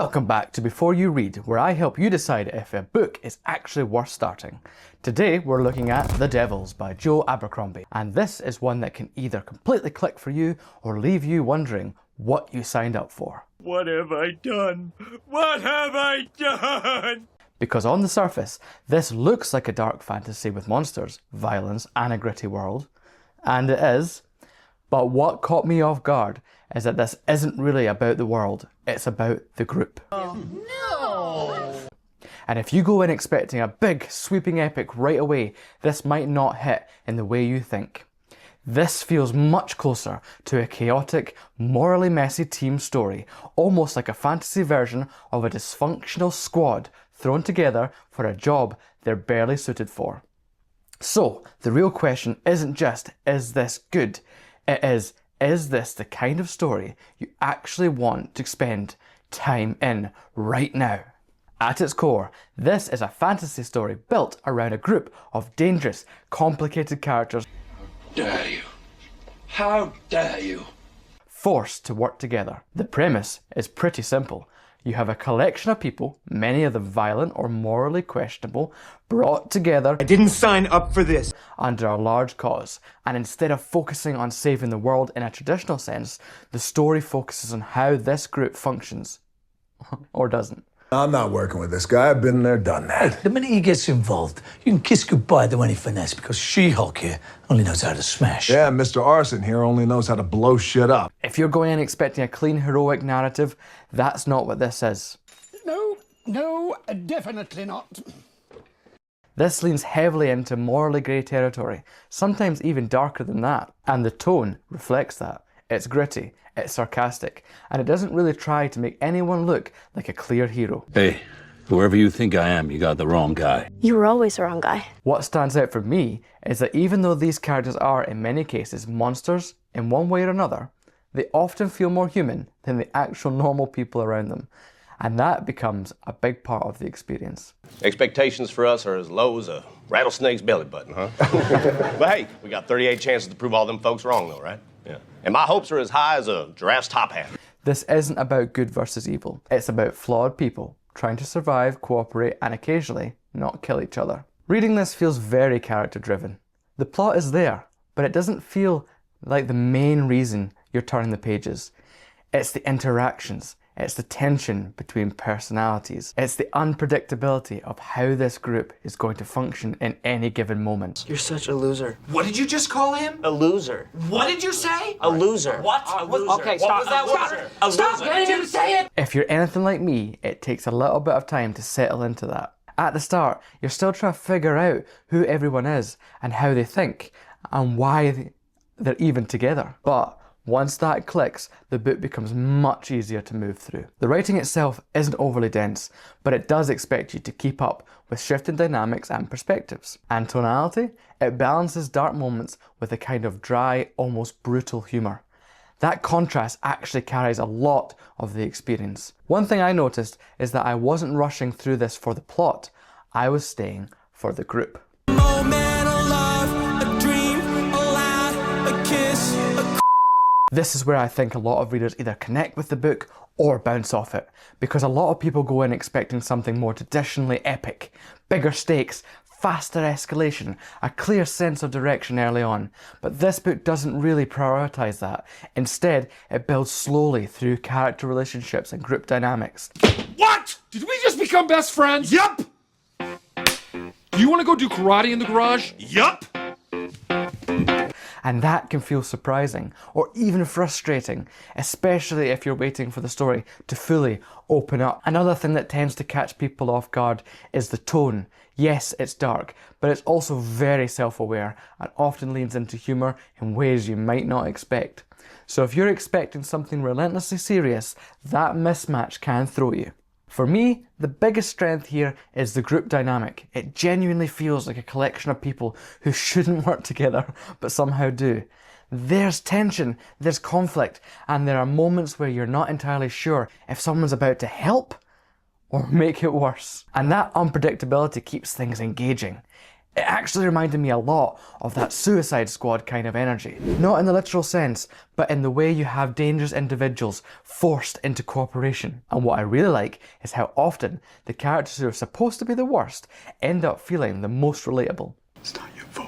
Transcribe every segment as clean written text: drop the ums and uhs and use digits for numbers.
Welcome back to Before You Read, where I help you decide if a book is actually worth starting. Today we're looking at The Devils by Joe Abercrombie, and this is one that can either completely click for you or leave you wondering what you signed up for. What have I done? What have I done? Because on the surface, this looks like a dark fantasy with monsters, violence, and a gritty world. And it is. But what caught me off guard is that this isn't really about the world, it's about the group. Oh, no! And if you go in expecting a big, sweeping epic right away, this might not hit in the way you think. This feels much closer to a chaotic, morally messy team story, almost like a fantasy version of a dysfunctional squad thrown together for a job they're barely suited for. So, the real question isn't just, is this good? It is this the kind of story you actually want to spend time in right now? At its core, this is a fantasy story built around a group of dangerous, complicated characters. How dare you? How dare you? Forced to work together. The premise is pretty simple. You have a collection of people, many of them violent or morally questionable, brought together. I didn't sign up for this. Under a large cause, and instead of focusing on saving the world in a traditional sense, the story focuses on how this group functions. Or doesn't. I'm not working with this guy. I've been there, done that. Hey, the minute he gets involved, you can kiss goodbye to any finesse because She-Hulk here only knows how to smash. Yeah, Mr. Arson here only knows how to blow shit up. If you're going in expecting a clean, heroic narrative, that's not what this is. No, definitely not. This leans heavily into morally grey territory, sometimes even darker than that. And the tone reflects that. It's gritty, it's sarcastic, and it doesn't really try to make anyone look like a clear hero. Hey, whoever you think I am, you got the wrong guy. You were always the wrong guy. What stands out for me is that even though these characters are, in many cases, monsters in one way or another, they often feel more human than the actual normal people around them. And that becomes a big part of the experience. Expectations for us are as low as a rattlesnake's belly button, huh? But hey, we got 38 chances to prove all them folks wrong, though, right? Yeah. And my hopes are as high as a giraffe's top hat. This isn't about good versus evil. It's about flawed people trying to survive, cooperate, and occasionally not kill each other. Reading this feels very character-driven. The plot is there, but it doesn't feel like the main reason you're turning the pages. It's the interactions. It's the tension between personalities. It's the unpredictability of how this group is going to function in any given moment. You're such a loser. What did you just call him? A loser. What did you say? A loser. What? A loser. Okay, stop. What was that word? Stop. Stop getting him to say it! If you're anything like me, it takes a little bit of time to settle into that. At the start, you're still trying to figure out who everyone is and how they think and why they're even together. But once that clicks, the book becomes much easier to move through. The writing itself isn't overly dense, but it does expect you to keep up with shifting dynamics and perspectives. And tonality? It balances dark moments with a kind of dry, almost brutal humour. That contrast actually carries a lot of the experience. One thing I noticed is that I wasn't rushing through this for the plot, I was staying for the group. This is where I think a lot of readers either connect with the book or bounce off it, because a lot of people go in expecting something more traditionally epic, bigger stakes, faster escalation, a clear sense of direction early on. But this book doesn't really prioritise that. Instead, it builds slowly through character relationships and group dynamics. What? Did we just become best friends? Yup! Do you want to go do karate in the garage? Yup! And that can feel surprising or even frustrating, especially if you're waiting for the story to fully open up. Another thing that tends to catch people off guard is the tone. Yes, it's dark, but it's also very self-aware and often leans into humour in ways you might not expect. So if you're expecting something relentlessly serious, that mismatch can throw you. For me, the biggest strength here is the group dynamic. It genuinely feels like a collection of people who shouldn't work together, but somehow do. There's tension, there's conflict, and there are moments where you're not entirely sure if someone's about to help or make it worse. And that unpredictability keeps things engaging. It actually reminded me a lot of that Suicide Squad kind of energy. Not in the literal sense, but in the way you have dangerous individuals forced into cooperation. And what I really like is how often the characters who are supposed to be the worst end up feeling the most relatable. It's not your fault.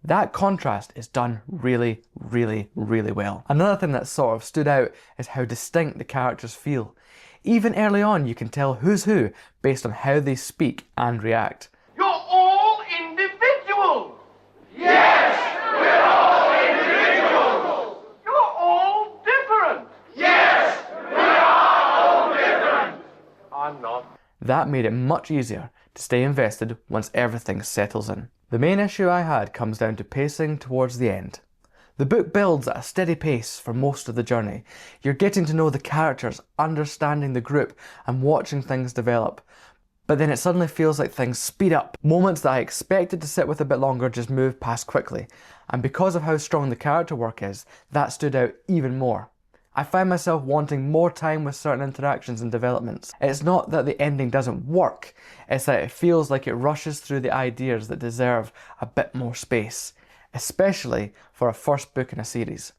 That contrast is done really, really, really well. Another thing that sort of stood out is how distinct the characters feel. Even early on, you can tell who's who based on how they speak and react. You're all individuals! Yes, we're all individuals! You're all different! Yes, we are all different! I'm not. That made it much easier to stay invested once everything settles in. The main issue I had comes down to pacing towards the end. The book builds at a steady pace for most of the journey. You're getting to know the characters, understanding the group, and watching things develop. But then it suddenly feels like things speed up. Moments that I expected to sit with a bit longer just move past quickly. And because of how strong the character work is, that stood out even more. I find myself wanting more time with certain interactions and developments. It's not that the ending doesn't work, it's that it feels like it rushes through the ideas that deserve a bit more space, especially for a first book in a series.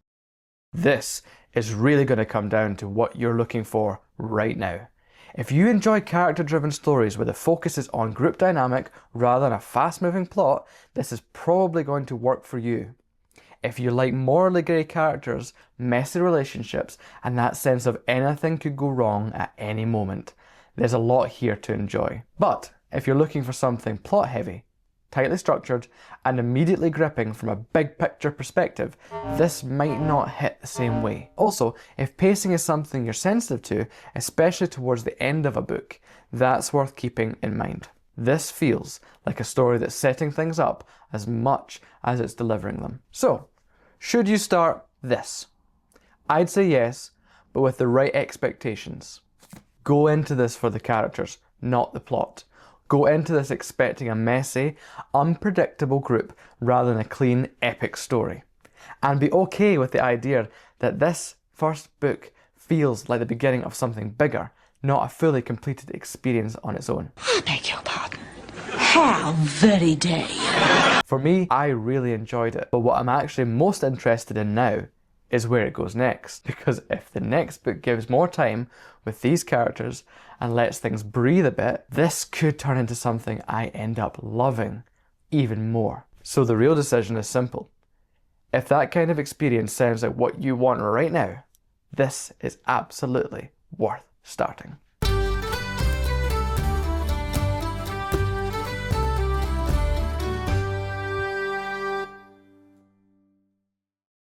This is really going to come down to what you're looking for right now. If you enjoy character-driven stories where the focus is on group dynamic rather than a fast-moving plot, this is probably going to work for you. If you like morally grey characters, messy relationships, and that sense of anything could go wrong at any moment, there's a lot here to enjoy. But if you're looking for something plot-heavy, tightly structured, and immediately gripping from a big picture perspective, this might not hit the same way. Also, if pacing is something you're sensitive to, especially towards the end of a book, that's worth keeping in mind. This feels like a story that's setting things up as much as it's delivering them. So, should you start this? I'd say yes, but with the right expectations. Go into this for the characters, not the plot. Go into this expecting a messy, unpredictable group rather than a clean, epic story. And be okay with the idea that this first book feels like the beginning of something bigger, not a fully completed experience on its own. I beg your pardon. How very dare. For me, I really enjoyed it, but what I'm actually most interested in now is where it goes next. Because if the next book gives more time with these characters and lets things breathe a bit, this could turn into something I end up loving even more. So the real decision is simple. If that kind of experience sounds like what you want right now, this is absolutely worth starting.